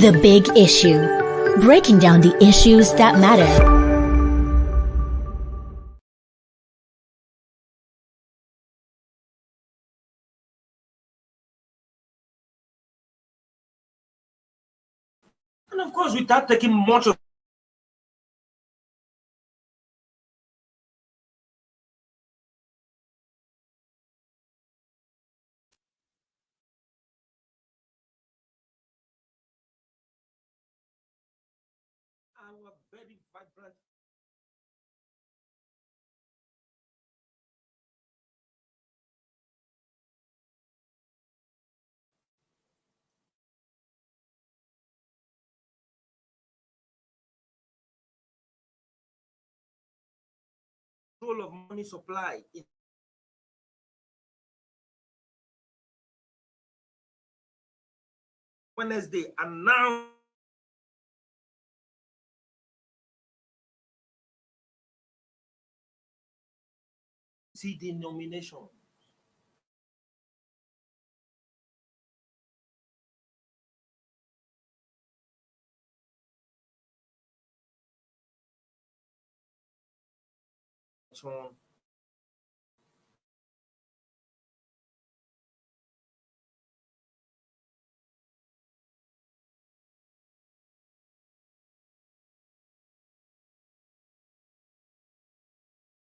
The Big Issue. Breaking down the issues that matter. And of course, without taking much of our very vibrant role of money supply in Wednesday, and now see the nomination.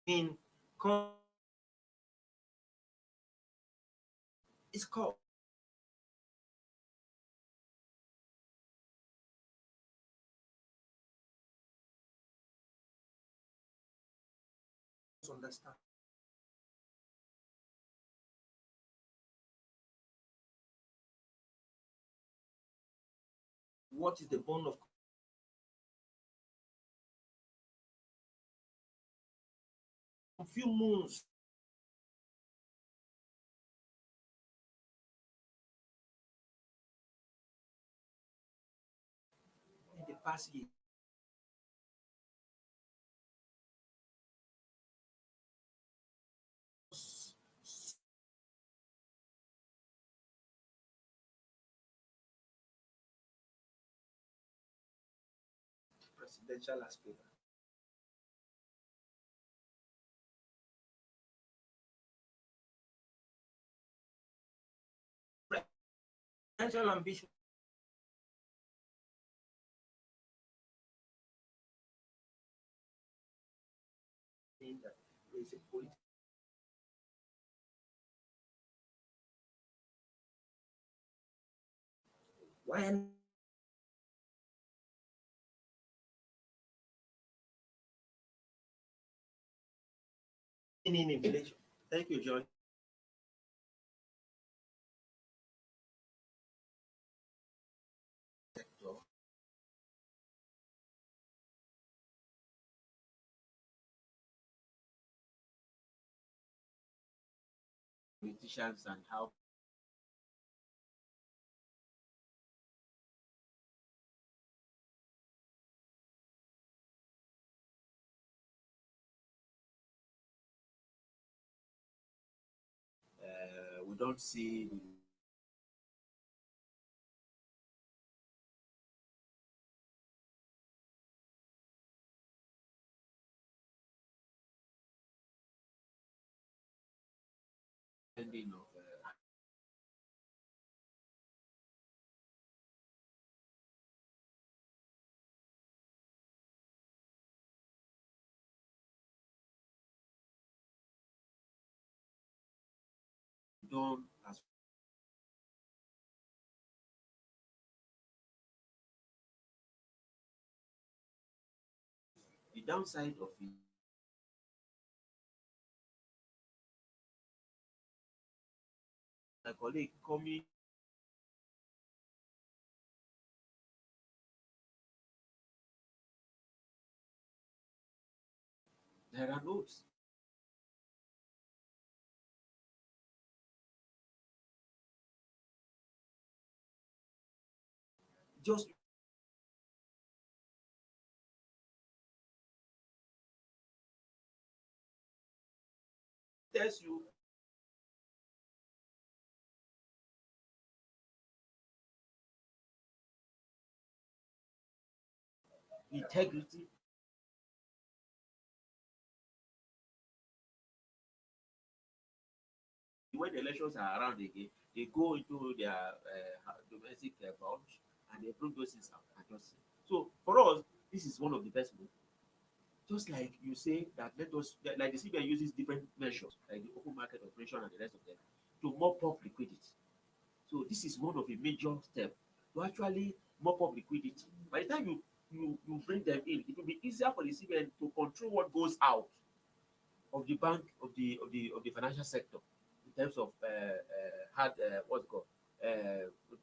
In it's called understand what is the bone of a few moons in the past year. Presidential aspirant. Presidential ambition in that there is a political why in inflation. Thank you, John. Politicians and how we don't see the ending of done as the downside of it. My colleague coming Naira notes. Just tells you integrity. When the elections are around again, they go into their domestic bunch and they bring those things out and just say. So for us, this is one of the best moves. Just like you say that let us, like the CBN uses different measures, like the open market operation and the rest of them, to mop up liquidity. So this is one of the major steps to actually mop up liquidity. By the time you bring them in, it will be easier for the CBN to control what goes out of the bank of the financial sector in terms of hard what's it called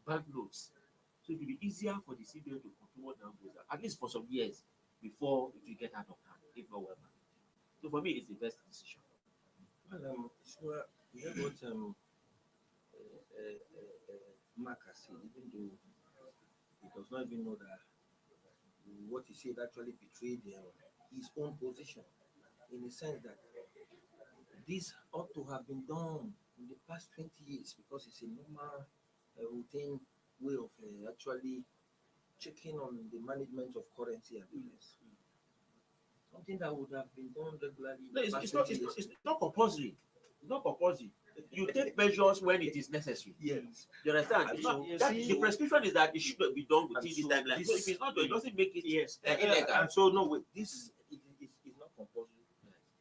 bank notes. So it will be easier for the CBN to control what now goes out, at least for some years before it will get out of hand, if not well managed. So for me, it's the best decision. Well, so we heard what Mark has said, even though he does not even know that what he said actually betrayed his own position, in the sense that this ought to have been done in the past 20 years because it's a normal routine way of actually checking on the management of currency affairs. Something that would have been done regularly in No, the past 20 years. it's not compulsory. It's not compulsory. You take measures when it is necessary. Yes. You understand? And It's not, so you that, see- the prescription is that it should be done within And this so timeline. So this- if it's not done, it doesn't make it Yes. illegal. And so no wait, this is not compulsory.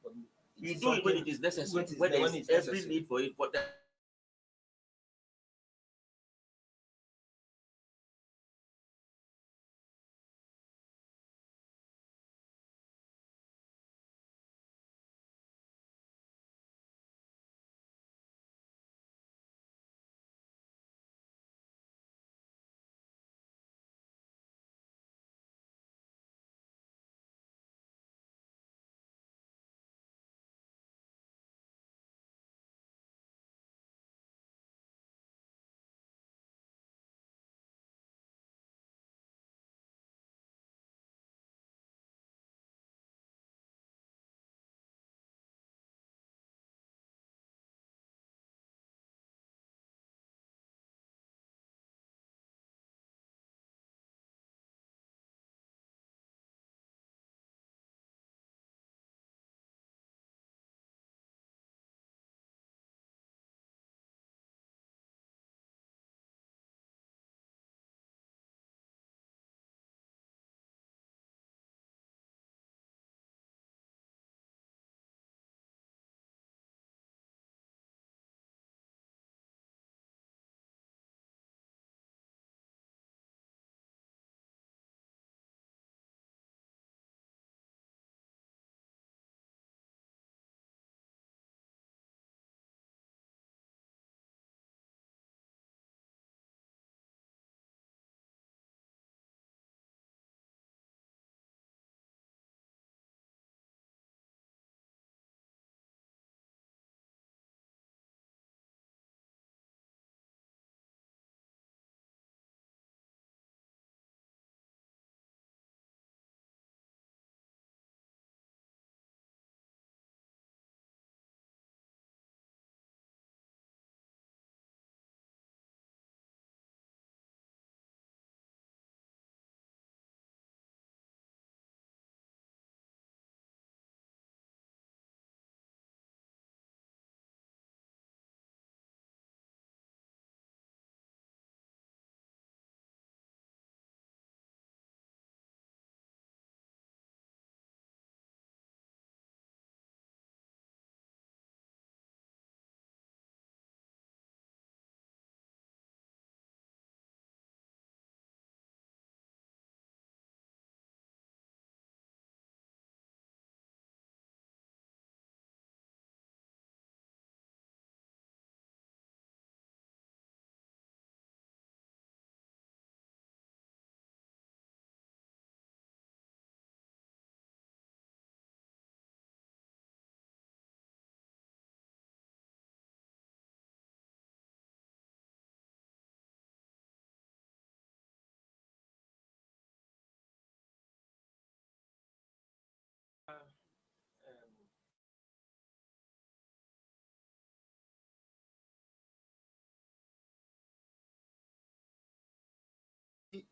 But You it's do it when something- it is necessary, when when there when is it's every necessary. need for it. But that,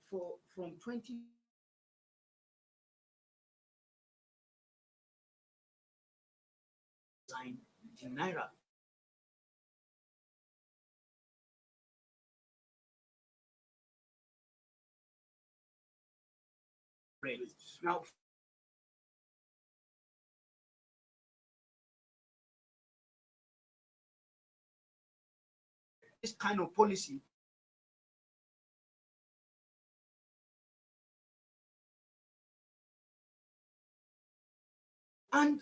for from 20 in Naira. Now, this kind of policy and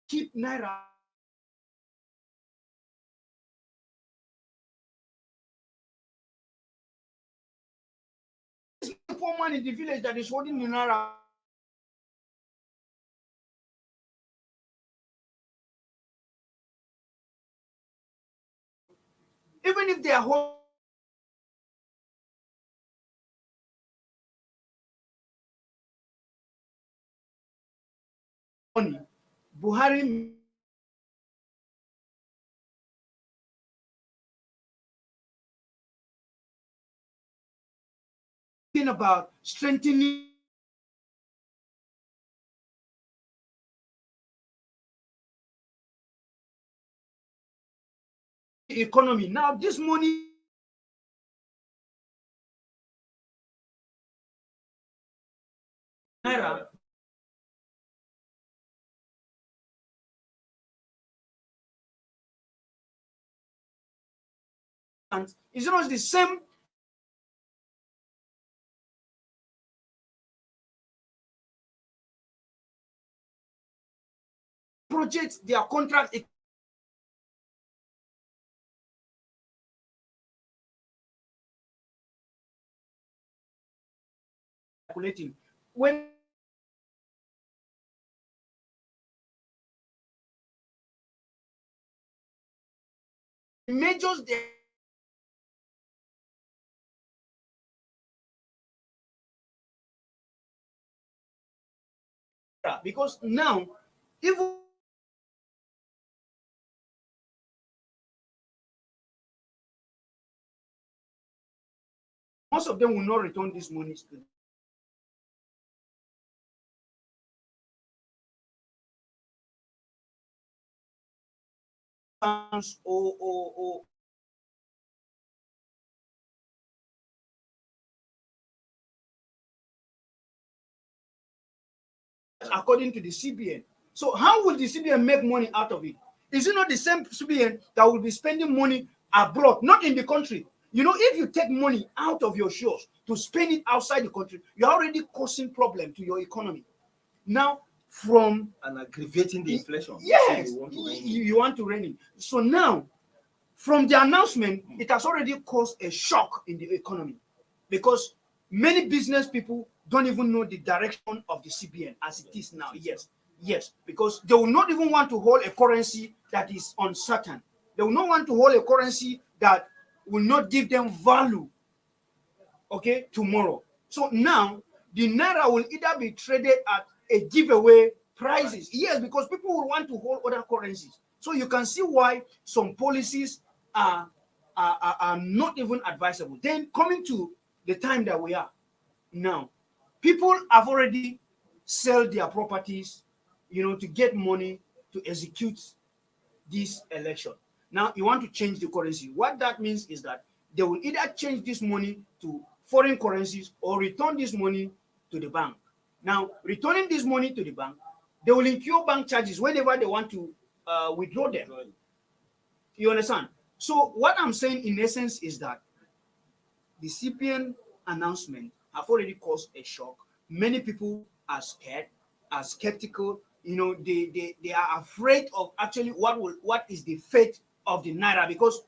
keep Naira poor man in the village that is holding the Naira. Even if they are holding money, Buhari about strengthening the economy. Now, this money Naira and it's not the same project, their contract calculating when measures they because now even most of them will not return this money to banks or according to the CBN. So how will the CBN make money out of it? Is it not the same CBN that will be spending money abroad, not in the country? You know, if you take money out of your shores to spend it outside the country, you're already causing problem to your economy. Now, from and aggravating the inflation. yes, You want to rein in. you want to rein in. So now, from the announcement, it has already caused a shock in the economy because many business people don't even know the direction of the CBN as it is now. Yes, because they will not even want to hold a currency that is uncertain. They will not want to hold a currency that will not give them value, okay, tomorrow. So now the Naira will either be traded at a giveaway prices. Yes, because people will want to hold other currencies. So you can see why some policies are not even advisable. Then coming to the time that we are now, people have already sell their properties, to get money to execute this election. Now you want to change the currency. What that means is that they will either change this money to foreign currencies or return this money to the bank. Now, returning this money to the bank, they will incur bank charges whenever they want to withdraw them. You understand? So what I'm saying in essence is that the CPN announcement have already caused a shock. Many people are scared, are skeptical. They are afraid of actually what is the fate of the Naira, because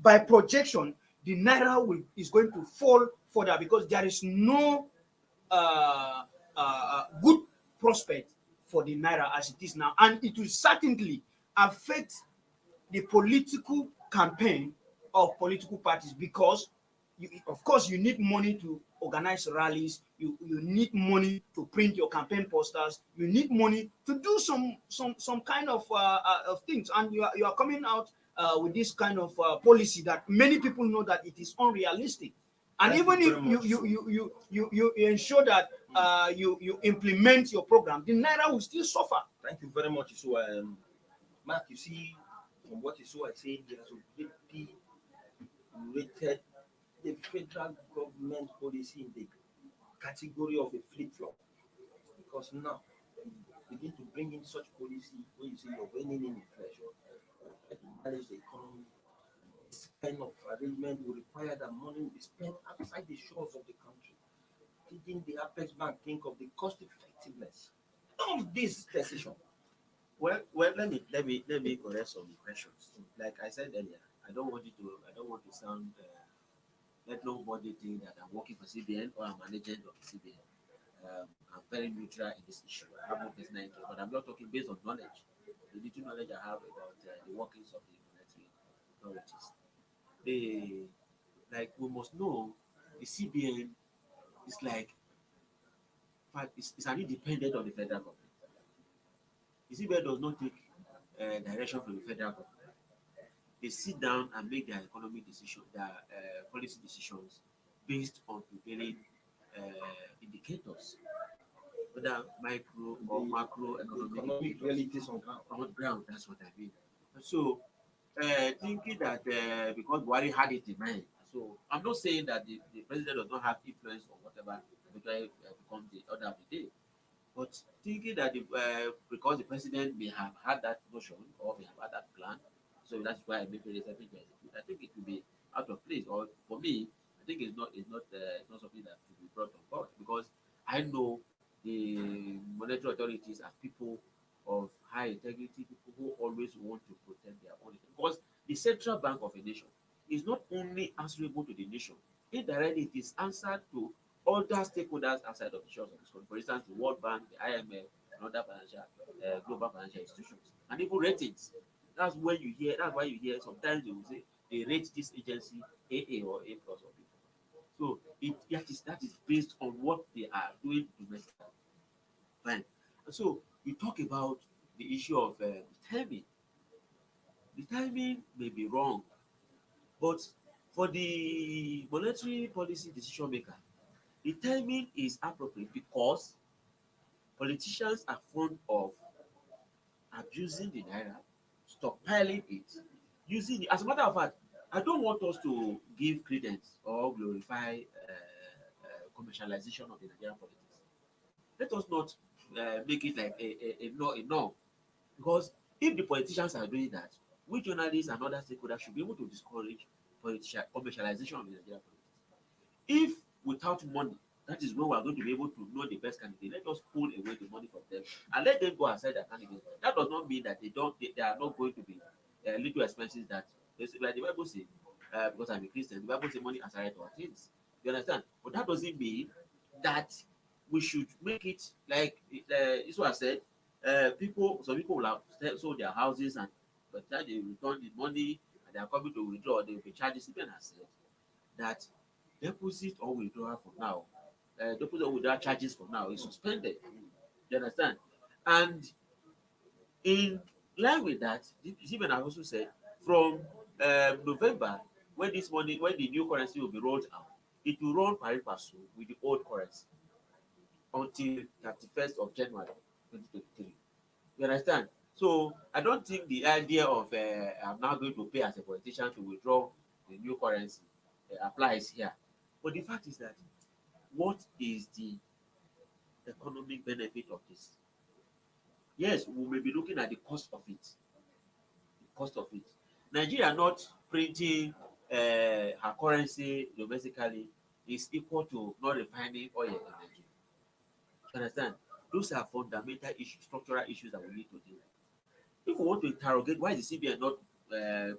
by projection, the Naira is going to fall further because there is no good prospect for the Naira as it is now. And it will certainly affect the political campaign of political parties because, of course, you need money to organize rallies. You need money to print your campaign posters. You need money to do some kind of things. And you are coming out with this kind of policy that many people know that it is unrealistic. And even if you ensure that you implement your program, the naira will still suffer. Thank you very much. So, Mark, you see, from what you saw, I said he has already rated the federal government policy in the category of a flip flop. Because now you begin to bring in such policy where you say you're bringing in inflation, try to manage the economy. This kind of arrangement will require that money will be spent outside the shores of the country. Didn't the Apex Bank think of the cost effectiveness of this decision? Well, let me correct some impressions. Like I said earlier, I don't want to sound let nobody think that I'm working for CBN or I'm an agent of the CBN. I'm very neutral in this issue. I have no personal interest, but I'm not talking based on knowledge. The little knowledge I have about the workings of the monetary authorities. They like we must know the CBN is like it's an independent of the federal government. The CBN does not take direction from the federal government. They sit down and make their economic decision, their policy decisions based on prevailing indicators, whether micro or macro The economic economic indicators realities on ground. on the ground. That's what I mean. So, thinking that because Buhari had it in mind, so I'm not saying that the president does not have influence or whatever, eventually becomes the order of the day. But thinking that because the president may have had that notion or may have had that plan, so that's why I made the something to execute. I think it will be out of place. Or for me, I think it's not something that should be brought on board because I know the monetary authorities are people of high integrity, people who always want to protect their own interest. Because the central bank of a nation is not only answerable to the nation, indirectly it is answered to other stakeholders outside of the shores of this country. For instance, the World Bank, the IMF, and other financial, global financial institutions, and even ratings. That's when you hear. That's why you hear sometimes they will say they rate this agency AA or A plus or B. So that is based on what they are doing domestically. Fine. And so we talk about the issue of timing. The timing may be wrong, but for the monetary policy decision maker, the timing is appropriate because politicians are fond of abusing the naira, stockpiling it, using it. As a matter of fact, I don't want us to give credence or glorify commercialization of the Nigerian politics. Let us not make it like a norm. Because if the politicians are doing that, we journalists and other stakeholders should be able to discourage commercialization of the Nigerian politics. If without money, that is when we are going to be able to know the best candidate. Let us pull away the money from them and let them go aside their candidates. That does not mean that they are not going to be little expenses that like the Bible says, because I'm a Christian, the Bible says money aside to our things. You understand? But that doesn't mean that we should make it like this was said. Some people will have sold their houses and by the time they return the money and they are coming to withdraw, they will be charged. CBN has said that deposit or withdrawal for now, deposit or withdrawal charges for now is suspended. You understand? And in line with that, the CBN has also said from November, when the new currency will be rolled out, it will run pari passu with the old currency until 31st of January 2023. You understand? So I don't think the idea of I'm now going to pay as a politician to withdraw the new currency applies here. But the fact is that what is the economic benefit of this? Yes, we may be looking at the cost of it. The cost of it. Nigeria not printing her currency domestically is equal to not refining oil in Nigeria. You understand? Those are fundamental issues, structural issues that we need to deal with. If we want to interrogate why is the CBN not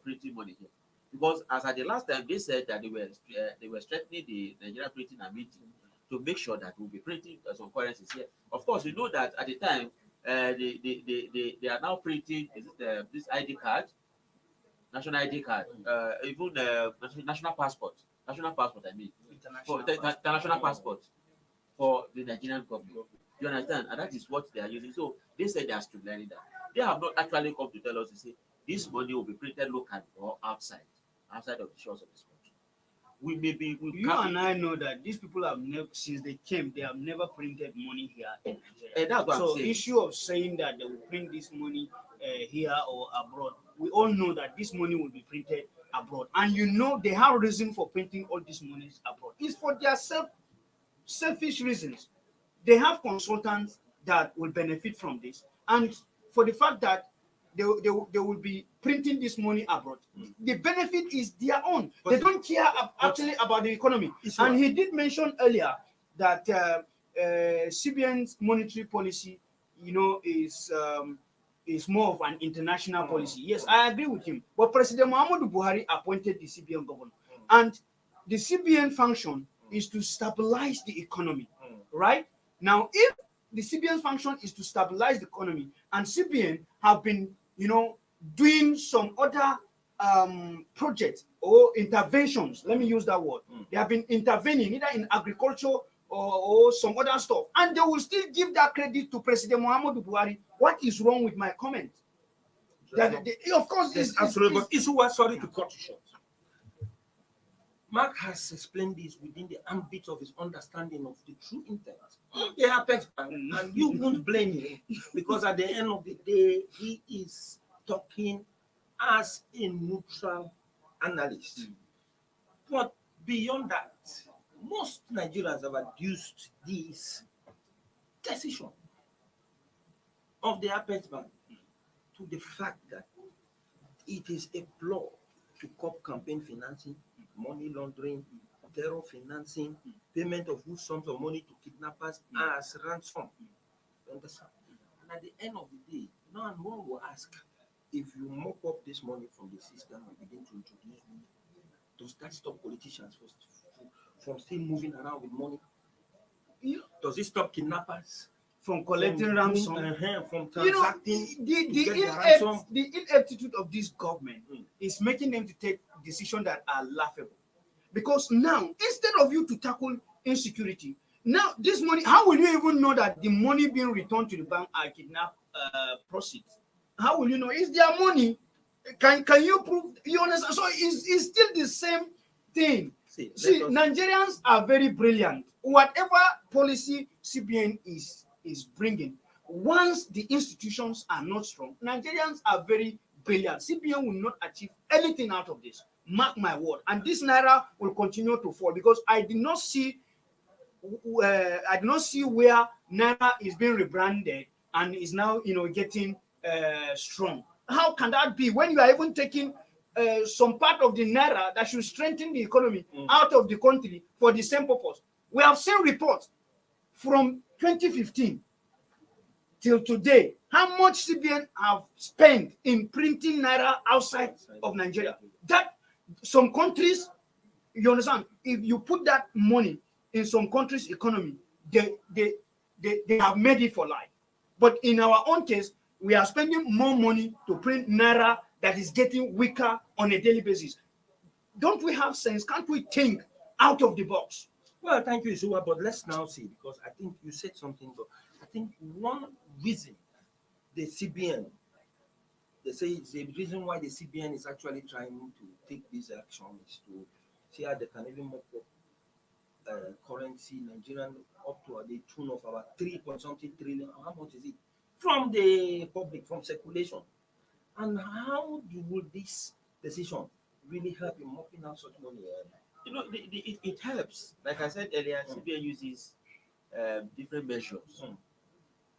printing money here, because as at the last time they said that they were strengthening the Nigeria printing and minting to make sure that we'll be printing some currencies here. Of course, you know that at the time they are now printing this ID card, national ID card, even national passport. I mean, for international passport for the Nigerian government. You understand? And that is what they are using. So they said they are streamlining that. They have not actually come to tell us to say this money will be printed locally or outside of the shores of this country. we maybe we You and I know that these people have never, since they came, they have never printed money here in Nigeria. and that's what So I'm saying. issue of saying that they will print this money here or abroad, we all know that this money will be printed abroad, and you know they have reason for printing all these monies abroad. It's for their selfish reasons. They have consultants that will benefit from this, and for the fact that they will be printing this money abroad, the benefit is their own. They don't care actually about the economy. And he did mention earlier that CBN's monetary policy, is more of an international policy. Yes, I agree with him. But President Muhammadu Buhari appointed the CBN governor, and the CBN function is to stabilize the economy, right? Now, if the CBN's function is to stabilize the economy, and CBN have been, doing some other projects or interventions, let me use that word. They have been intervening either in agriculture or some other stuff, and they will still give that credit to President Muhammadu Buhari. What is wrong with my comment? Of course, Yes, absolutely. But Isuwa, sorry to cut you short. Mark has explained this within the ambit of his understanding of the true intent. They are text, and you won't blame him because at the end of the day, he is talking as a neutral analyst. But beyond that, most Nigerians have adduced this decision of the Apex Bank to the fact that it is a ploy to curb campaign financing, money laundering, terror financing, payment of huge sums of money to kidnappers as ransom. You understand? And at the end of the day, now and one will ask, if you mop up this money from the system and begin to introduce money, does that stop politicians from still moving around with money? Does it stop kidnappers from collecting ransom, from transacting? The ineptitude of this government is making them to take decisions that are laughable. Because now, instead of you to tackle insecurity, now this money, how will you even know that the money being returned to the bank are kidnapped proceeds? How will you know? It's their money. Can you prove? You understand? So it's still the same thing. See, Nigerians are very brilliant. Whatever policy CBN is bringing, once the institutions are not strong, Nigerians are very brilliant. CBN will not achieve anything out of this. Mark my word. And this Naira will continue to fall because I did not see where Naira is being rebranded and is now getting strong. How can that be when you are even taking some part of the Naira that should strengthen the economy out of the country for the same purpose? We have seen reports from 2015 till today how much CBN have spent in printing Naira outside of Nigeria. That some countries, you understand, if you put that money in some countries' economy, they have made it for life. But in our own case, we are spending more money to print Naira that is getting weaker on a daily basis. Don't we have sense? Can't we think out of the box? Well, thank you, Isuwa, but let's now see, because I think you said something, but I think one reason the CBN, they say the reason why the CBN is actually trying to take this action is to see how they can even mop up currency, Nigerian, up to the tune of about 3.something trillion. How much is it? From the public, from circulation. And how will this decision really help in mopping out such money? It helps. Like I said earlier, CBN uses different measures.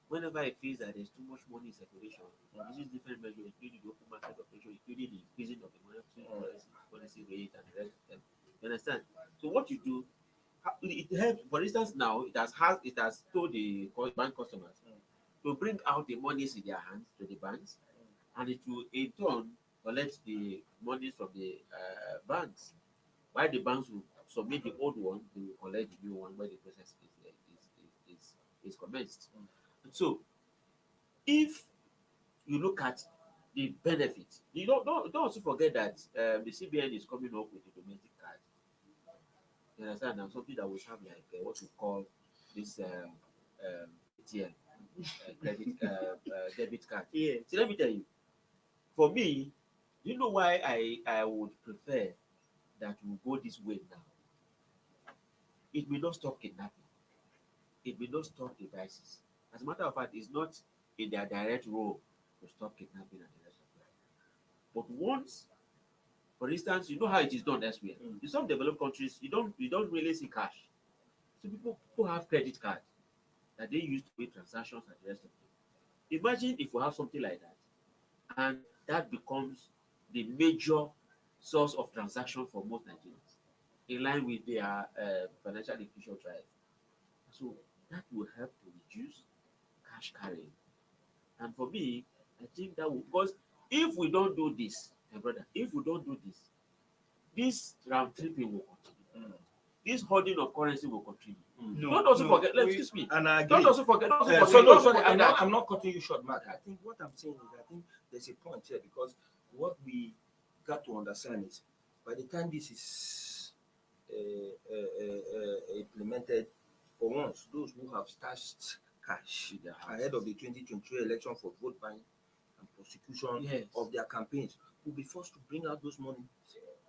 Whenever it feels that there's too much money in circulation, it uses different measures, including the open market operation, including the increasing of the monetary policy rate and the rest of them. You understand? So what you do, it helps. For instance, now it has told the bank customers to bring out the monies in their hands to the banks, and it will in turn collect the monies from the banks. While the banks will submit the old one, they will collect the new one where the process is commenced. And so, if you look at the benefit, you don't also forget that the CBN is coming up with a domestic card. You understand? Now something that will have like what we call this ATM, credit debit card. Yeah. So let me tell you, for me, you know why I would prefer that we go this way now. it may not stop kidnapping. It may not stop the crisis. As a matter of fact, it's not in their direct role to stop kidnapping and the rest of that. But once, for instance, you know how it is done elsewhere. In some developed countries, you don't really see cash. So people have credit cards that they use to make transactions and the rest of it. Imagine if we have something like that, and that becomes the major source of transaction for most Nigerians, in line with their financial inclusion drive. So that will help to reduce cash carrying. And for me, I think that will, because if we don't do this, my brother, if we don't do this, this round tripping will continue. This hoarding of currency will continue. Don't also forget, excuse me. And I agree. Don't also forget, don't also forget, So don't no, also sorry, forget that. I'm not cutting you short, Mark. I think what I'm saying is, I think there's a point here, because what we got to understand is, by the time this is implemented, for once, those who have stashed cash In their ahead of the 2023 election for vote buying and prosecution Yes. of their campaigns will be forced to bring out those money.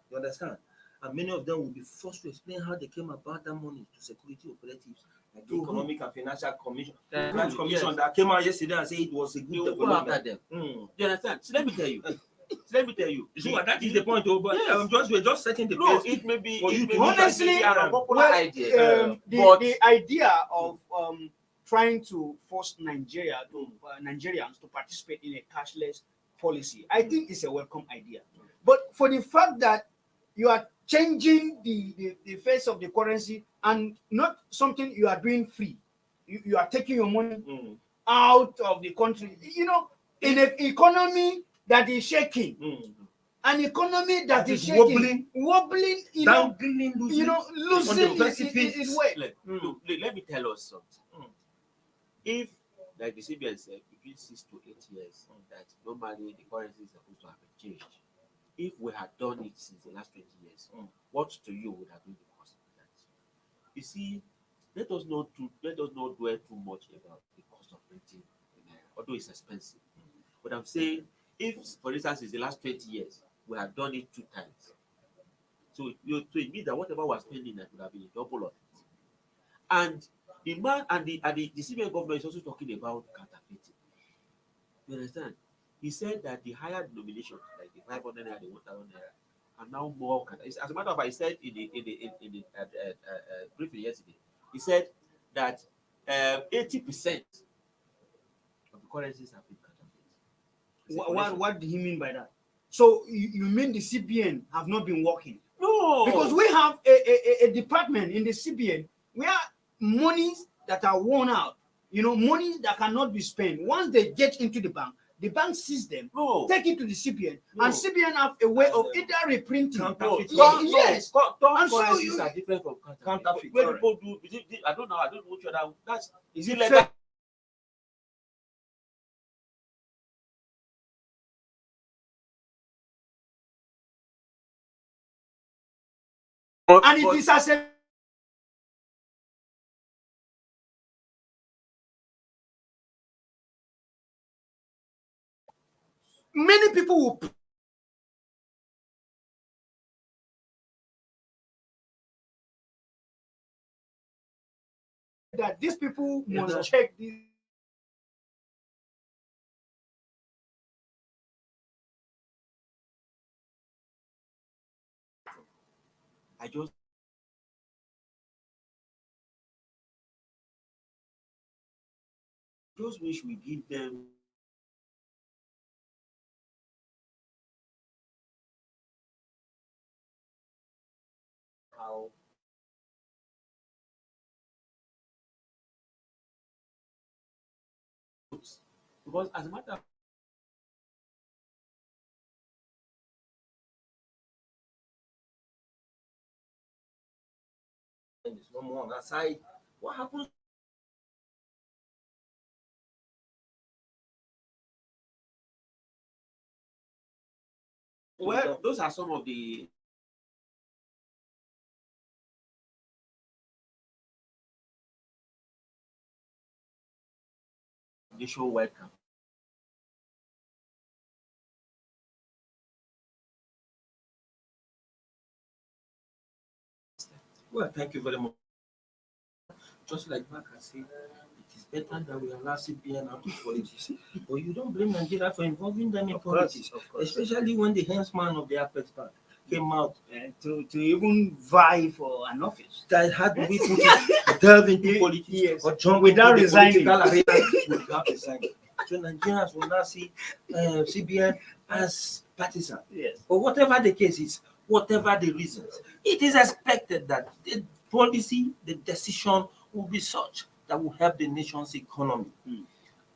You understand? And many of them will be forced to explain how they came about that money to security operatives, like the Economic and Financial Commission, Crime Commission, Yes. that came out yesterday and said it was a They good will go after development. them. You understand? So let me tell you. So that is the point, though. But Yes. we're just setting the No, pace it may be for you it to may look be at honestly, maybe an unpopular well, idea. the, but the idea of trying to force Nigerians to participate in a cashless policy, I think is a welcome idea. But for the fact that you are changing the face of the currency, and not something you are doing free, you are taking your money out of the country, in an economy that is shaking, an economy that is shaking, wobbling, dangling, losing on losing the its precipice. weight. look, let me tell us something. If, like the CBN said, between 6 to 8 years, that normally the currency is supposed to have been changed. If we had done it since the last 20 years, what to you would have been the cost of that? You see, let us not dwell too much about the cost of printing the naira, although it's expensive. But I'm saying, if, for instance, in the last 20 years, we have done it 2 times, so it means that whatever we're spending, that would have been a double of it. And the man and the CBN government is also talking about counterfeiting. You understand? He said that the higher denominations, like the 500 naira, the 1,000 naira, are now more. As a matter of fact, he said in the briefing yesterday, he said that 80% of the currencies have been counterfeit. What do he mean by that? So you mean the CBN have not been working? No, Because we have a department in the CBN where monies that are worn out, monies that cannot be spent, once they get into the bank sees them, no, take it to the CBN, no. and CBN have a way of either reprinting. Counterfeit. Yes. Third so currencies are different from Counterfeit. Where people do, I don't know which other. That's Is it legal? fake? And it is as a many people will that these people must check this. I just wish we give them how, because as a matter of It's no more on that side. What happens? well, those are some of the nationwide campaigns. Well, thank you very much. just like Mark has said, it is better that we allow CBN out of politics. But you don't blame Nigeria for involving them in politics, of course. especially when the henchman of the Apex Bank came out To even vie for an office. that had we put it delve into politics Yes. or jump Without into the resigning. political arena without resigning. So Nigerians will now see CBN as partisan. Yes. But whatever the case is, whatever the reasons, it is expected that the policy, the decision will be such that will help the nation's economy.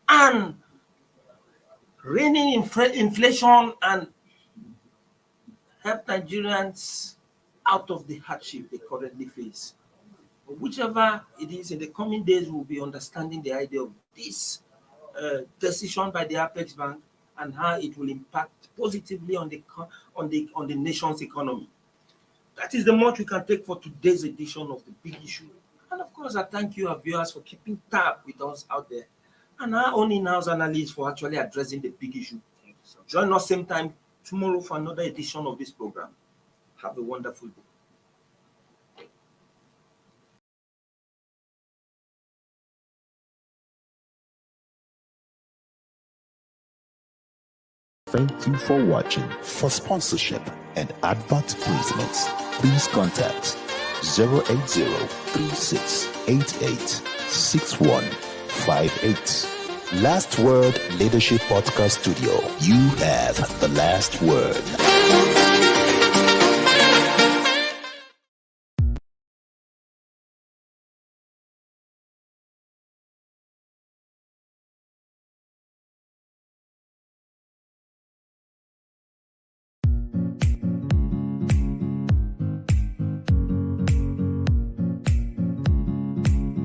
And reining inflation and help Nigerians out of the hardship they currently face. Whichever it is, in the coming days, we'll be understanding the idea of this decision by the Apex Bank and how it will impact positively on the nation's economy. That is the much we can take for today's edition of The Big Issue. And of course, I thank you, our viewers, for keeping tab with us out there, and our own in-house analysts for actually addressing the big issue. Join us same time tomorrow for another edition of this program. Have a wonderful day. Thank you for watching. For sponsorship and advert placements, please contact 080-3688-6158. Last Word Leadership Podcast Studio. You have the last word.